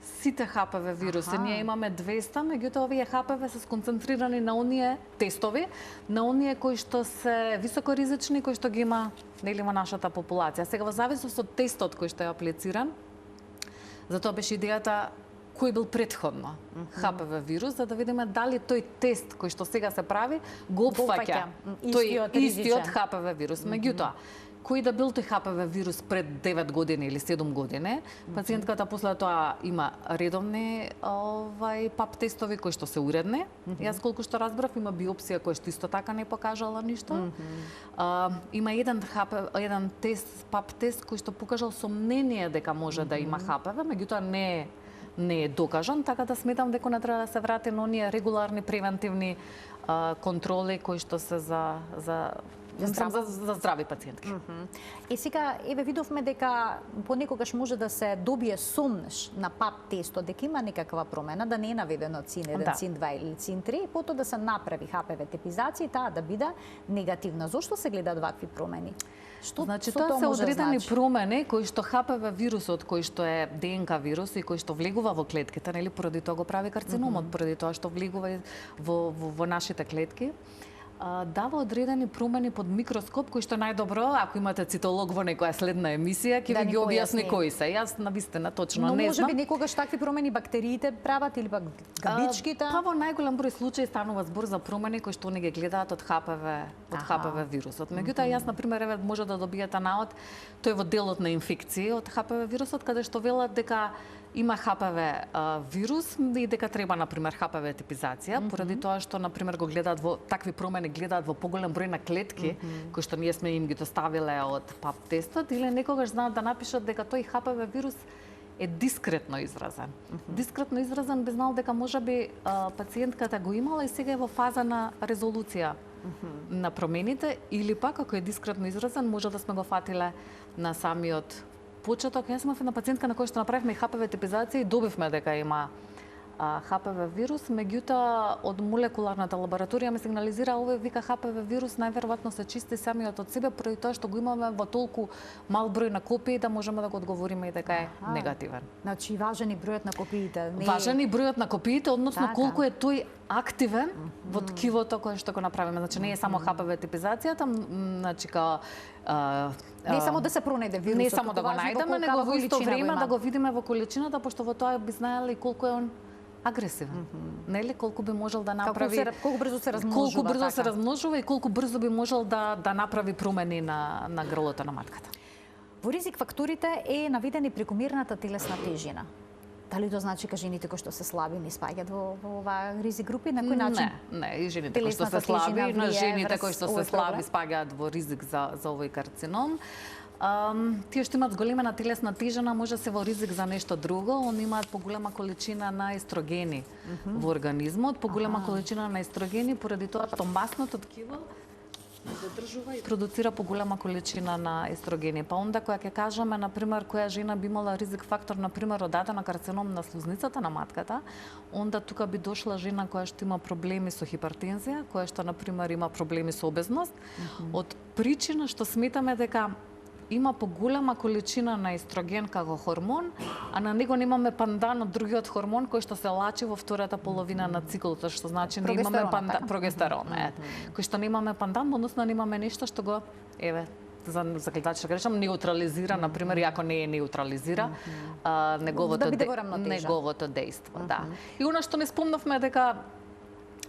сите ХПВ вируси. Ние имаме 200, меѓутоа овие ХПВ се сконцентрирани на оние тестови, на оние кои што се високоризични, кои што ги има нели во нашата популација. Сега во зависност од тестот кој што е аплициран, затоа беше идејата кој бил претходно ХПВ вирус, за да видиме дали тој тест кој што сега се прави го опфаќа истиот ХПВ вирус. Меѓутоа, кој да бил тој ХПВ вирус пред 9 години или 7 години, пациентката после тоа има редовни пап тестови кои што се уредни. Јас колку што разбрав, има биопсија која што исто така не покажала ништо. Има еден тест, пап тест кој што покажал сомнение дека може да има ХПВ, меѓутоа не е докажан, така да сметам дека не треба да се врати на оние регуларни превентивни контроли кои што се за здрави пациентки. И сега, видовме дека понекогаш може да се добие сомнеш на пап тестот, дека има некаква промена, да не е наведено цин 1, цин 2 или цин 3, и потоа да се направи ХПВ типизација и таа да биде негативна. Зошто се гледаат вакви промени? Значи, тоа се одредени промени кои што ХПВ вирусот, кој што е ДНК вирус и кој што влегува во клетките, нели, поради тоа го прави карциномот, поради тоа што влегува во нашите клетки, дава одредени промени под микроскоп, кои што најдобро, ако имате цитолог во некоја следна емисија, ќе ви ги објасни кои се. Јас навистина точно не знам. Но може би некогаш такви промени бактериите прават или пак габичките? Па во најголем број случаи станува збор за промени кои што не ги гледаат од ХПВ вирусот. Меѓутоа, јас на пример може да добиете наод, тој во делот на инфекции од ХПВ вирусот, каде што велат дека има ХПВ вирус и дека треба, например, ХПВ типизација, поради тоа што, например, го гледаат во такви промени, гледаат во поголем број на клетки, кои што ние сме им ги доставиле од пап тестот, или некогаш знаат да напишат дека тој ХПВ вирус е дискретно изразен. Дискретно изразен би знал дека можеби пациентката го имала и сега е во фаза на резолуција на промените, или пак, ако е дискретно изразен, може да сме го фатиле на самиот почеток. Јас имав една пациентка на која што направивме ХПВ типизација и добивме дека има ХПВ вирус, меѓутоа од молекуларната лабораторија ми сигнализира овој вика ХПВ вирус најверојатно се чисти самиот од себе поради тоа што го имаме во толку мал број на копии да можеме да го одговориме и дека е негативен. Значи важен и бројот на копиите. Важен и бројот на копиите, односно колку е тој активен во ткивото кое што го направиме. Значи не е само ХПВ типизацијата, значи не само да се пронајде вирусот, не само да го најдеме, него во исто време да го видиме во количината, пошто во тоа би знаеле колку е он агресивен. Нели, колку би можел да направи, колку брзо се размножува, и колку брзо би можел да направи промени на грлото на матката. Во ризик факторите е наведена прекомерната телесна тежина. Дали тоа значи дека жените кои што се слаби не спаѓаат во оваа ризик групи, на кој начин? Не, и жените кои што се слаби, но жените кои што се слаби спаѓаат во ризик за овој карцином. Тие што имаат зголемена телесна тежина може се во ризик за нешто друго, они имаат поголема количина на естрогени во организмот, поголема количина на естрогени поради тоа што масното ткиво задржува и продуцира поголема количина на естрогени. Па онда која ќе кажеме, например, која жена би имала ризик фактор, например, од дадена карцином на слузницата на матката, онда тука би дошла жена која што има проблеми со хипертензија, која што, например, има проблеми со обезност, од причина што сметаме дека има поголема количина на естроген како хормон, а на него немаме пандан од другиот хормон кој што се лачи во втората половина на циклот, што значи не имаме пандан, прогестерон, кој што немаме пандан, односно немаме нешто што го за гледачите да кажам неутрализира, например, и ако не е неутрализира неговото дејство, да. И она што не спомнавме дека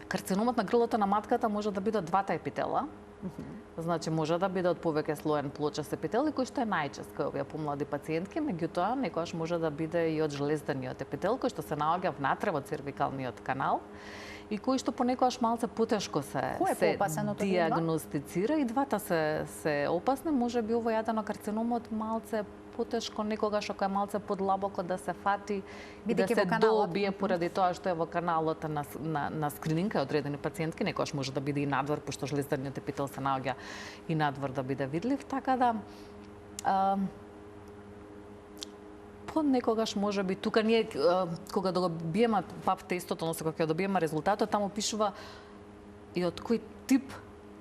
карциномот на грлото на матката може да биде од двата епитела. Значи може да биде од повеќе слоен плочаст епител, кој што е најчест кај овие помлади пациентки, меѓутоа некогаш може да биде и од жлездениот епител кој што се наоѓа внатре во цервикалниот канал и кој што понекогаш малце потешко се диагностицира, и двата се опасни, можеби овој јадено карциномот малце потешко, некогаш ако е малце подлабоко да се фати и да се добие поради тоа што е во каналот на скрининг одредени пациентки, некогаш може да биде и надвор, пошто жлездениот епител се наоѓа и надвор да биде видлив, така да некогаш може би тука ние кога да го добиеме пап тестот, односно кога ќе добиеме резултатот, таму пишува и од кој тип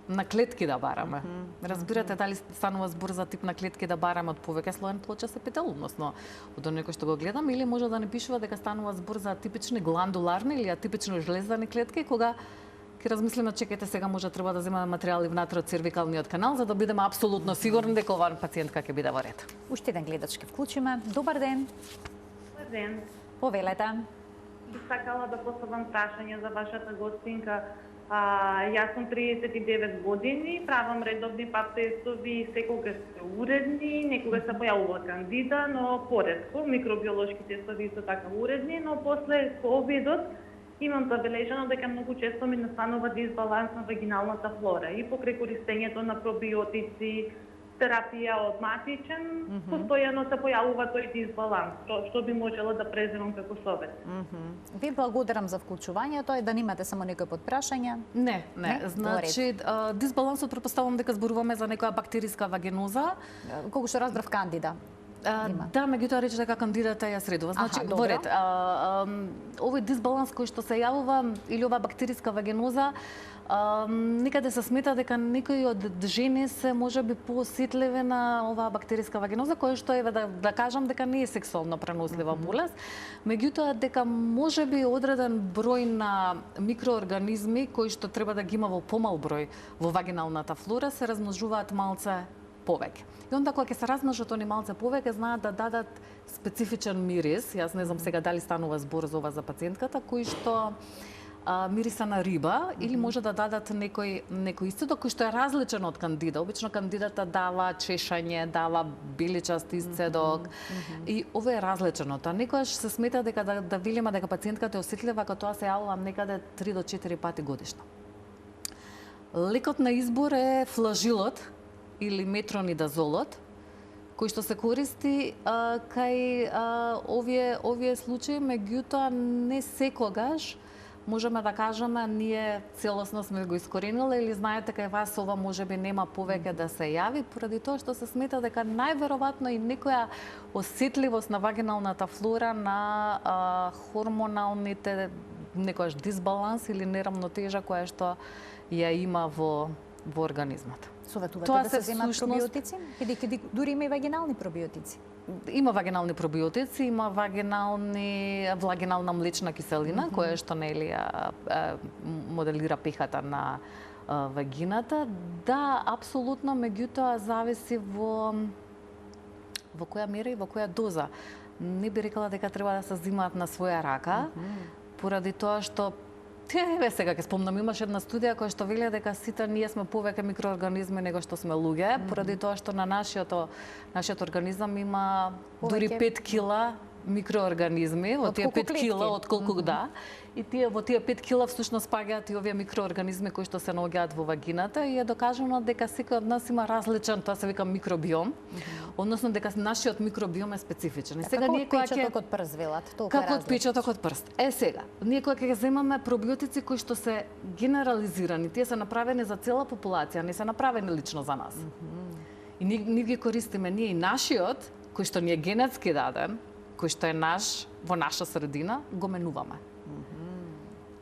на клетки да бараме. Разбирате дали станува збор за тип на клетки да бараме од повеќе слоен плочаст епител, односно од некој што го гледаме, или може да не пишува дека станува збор за типични гландуларни или атипични жлездани клетки, кога ќе размислиме, чекајте, сега може треба да земеме материјали внатре од цервикалниот канал за да бидеме апсолутно сигурни дека оваа пациентка ќе биде во ред. Уште еден гледач ќе вклучиме. Добар ден. Добар ден. Повелете. Сакала да поставам прашање за вашата гостинка. Јас сум 39 години, правам редовни пап тестови, секогаш се уредни, некогаш се појавува кандида, но поретко, микробиолошки тестови исто така уредни, но после ковидот имам забележано дека многу често ми настанува дисбаланс на вагиналната флора и покрај користењето на пробиотици, терапија од матичен, постојано се појавува тој дисбаланс, што би можела да преземам како совет. Ви благодарам за вклучувањето и да немате само некој подпрашање. Не. Значи, дисбалансот претпоставувам дека зборуваме за некоја бактериска вагиноза. Колку што разбрав кандида. Да, меѓутоа рече дека кандидата ја средува. Значи, во ред, овој дисбаланс кој што се јавува или оваа бактериска вагиноза, некаде се смета дека некои од жени се можеби поосетливи на оваа бактериска вагиноза, која што е да кажам дека не е сексуално пренослива болест, меѓутоа дека можеби одреден број на микроорганизми кои што треба да ги има во помал број во вагиналната флора се размножуваат малце повеќе. И онда кога ќе се размножат они малце повеќе, знаат да дадат специфичен мирис. Јас не знам сега дали станува збор за ова за пациентката, кој што мириса на риба или може да дадат некој исцедок кој што е различен од кандида. Обично кандидата дава чешање, дава биличаст исцедок и ова е различено. Тоа некогаш се смета дека да велиме дека пациентката е осетлива кога тоа се јавува некаде 3 до 4 пати годишно. Лекот на избор е флажилот или метронидазолот, кој што се користи кај овие случаи, меѓутоа не секогаш можеме да кажеме ние целосно сме го искорениле или знаете кај вас ова можеби нема повеќе да се јави, поради тоа што се смета дека најверојатно и некоја осетливост на вагиналната флора на хормоналните некојаш дисбаланс или нерамнотежа која што ја има во организмот. Советувате да се земат пробиотици? Бидејќи дури има и вагинални пробиотици. Има вагинални пробиотици, има вагинална млечна киселина, која што нели моделира пехата на вагината. Да, апсолутно, меѓутоа зависи во која мера и во која доза. Не би рекла дека треба да се земаат на своја рака, поради тоа што еве сега ќе спомнам, имаше една студија која што вели дека сите ние сме повеќе микроорганизми него што сме луѓе, поради тоа што на нашиот организам има дури 5 кила микроорганизми, во тие 5 кила отколку да. И во тие 5 кила всушност спаѓаат и овие микроорганизми кои што се наоѓаат во вагината и е докажано дека секој од нас има различен, тоа се вика микробиом, односно дека нашиот микробиом е специфичен. И сега ние кога ќе од прст велат, толку како од печаток од прст. Сега, ние кога ќе земаме пробиотици кои што се генерализирани, тие се направени за цела популација, не се направени лично за нас. И ние ги користиме ние и нашиот, кој што ни е генетски даден, кој што е наш во наша средина, го менуваме.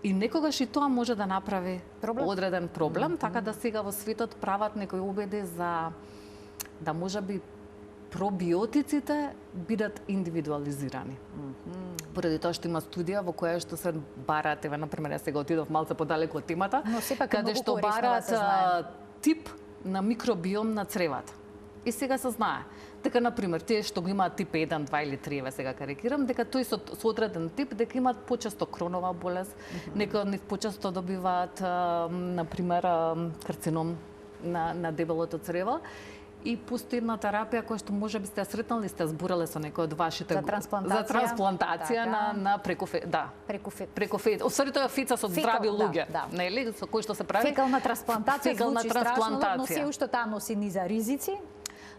И некогаш и тоа може да направи одреден проблем, така да сега во светот прават некои обиди за да можеби пробиотиците бидат индивидуализирани. Поради тоа што има студија во која што се бараат, еве например, јас сега отидов малце подалеку од темата, каде што бараат тип на микробиом на цревата. И сега се знае дека, например, тие што го имаат тип 1, 2 или 3, еве сега карикирам, дека тој со одреден тип, дека имаат почесто кронова болест, некои од нив почесто добиваат, например, карцином на дебелото црево. И постои една терапија која што можеби сте сретнали, сте збореле со некој од вашите за трансплантација на преку фет. Освари тоа феца со здрави луѓе, нели, со кои што се прави фекална трансплантација, звучи страшно, но се уште таа носи низа ризици.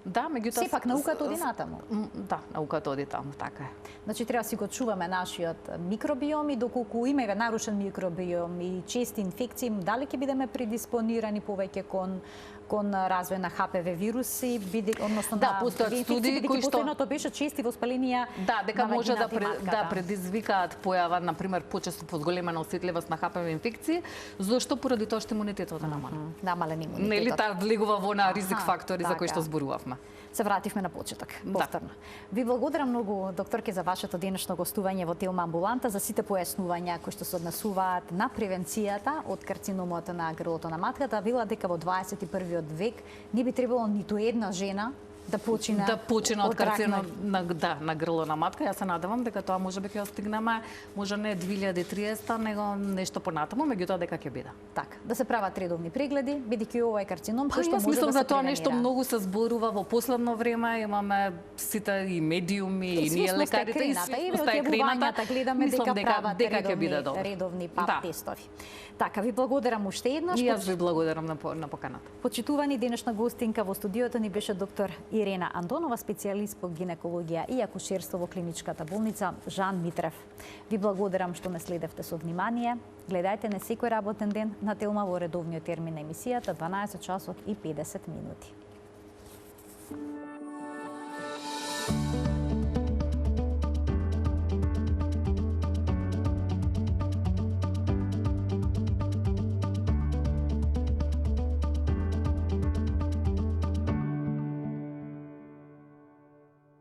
Да, меѓутоа сепак науката оди натаму. Да, науката оди таму, така е. Значи треба си го чуваме нашиот микробиом и доколку има нарушен микробиом и чести инфекции, дали ќе бидеме предиспонирани повеќе кон развој на ХПВ вируси, односно да, постојат студии кои што последното беше чести воспаленија. Да, дека може да предизвикаат појава, на пример, почесто позголемена осетливост на ХПВ инфекции, зошто поради тоа што имунитетот е намален. Намален имунитетот. Нели таа влегува во на ризик фактори за кои што зборувавме. Се вративме на почеток, повторно. Ви благодарам многу, докторке, за вашето денешно гостување во Телма амбуланта, за сите појаснувања кои што се однесуваат на превенцијата од карциномот на грлото на матката. Вела дека во 21 век не би требало ниту една жена да почина од карцином рак на грло на матка. Јас се надевам дека тоа можеби ќе остигнеме, може не 2030, него нешто понатаму, меѓутоа дека ќе биде. Така, да се прават редовни прегледи, бидејќи ова е карцином кој што Јас може мислам да се за тоа превенира. нешто многу се зборува во последно време, имаме сите и медиуми и ние лекарите и од гледаме дека прават редовни пап тестови. Така, ви благодарам уште еднаш. И јас ви благодарам на поканата. Почитувани, денешна гостинка во студиото ни беше доктор Ирена Антонова, специјалист по гинекологија и акушерство во клиничката болница Жан Митрев. Ви благодарам што ме следевте со внимание. Гледајте не секој работен ден на Телма во редовниот термин на емисијата 12 часот и 50 минути.